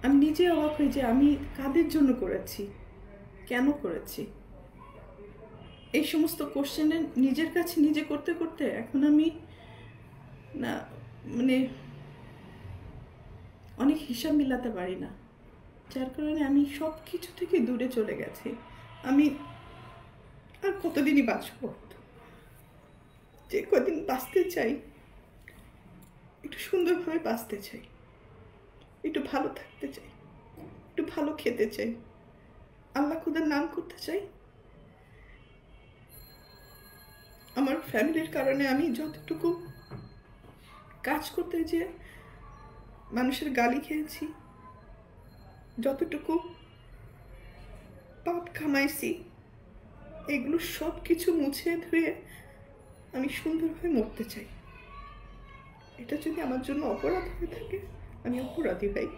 আমি নিজে অবাক হই যে আমি কাদের জন্য করেছি, কেন করেছি। এই সমস্ত কোশ্চেনে নিজের কাছে নিজে করতে করতে এখন আমি না মানে অনেক হিসাব মিলাতে পারি না, যার কারণে আমি সব কিছু থেকে দূরে চলে গেছি। আমি আর কতদিনই বাঁচব, যে কদিন বাঁচতে চাই একটু সুন্দরভাবে বাঁচতে চাই, একটু ভালো থাকতে চাই, একটু ভালো খেতে চাই, আল্লাহ খুদার নাম করতে চাই। আমার ফ্যামিলির কারণে আমি যতটুকু কাজ করতে যেয়ে মানুষের গালি খেয়েছি, যতটুকু পাপ কামাইছি, এগুলো সব কিছু মুছে ধুয়ে আমি সুন্দরভাবে মরতে চাই। এটা যদি আমার জন্য অপরাধ হয়ে থাকে, আমি অপরাধী ভাই।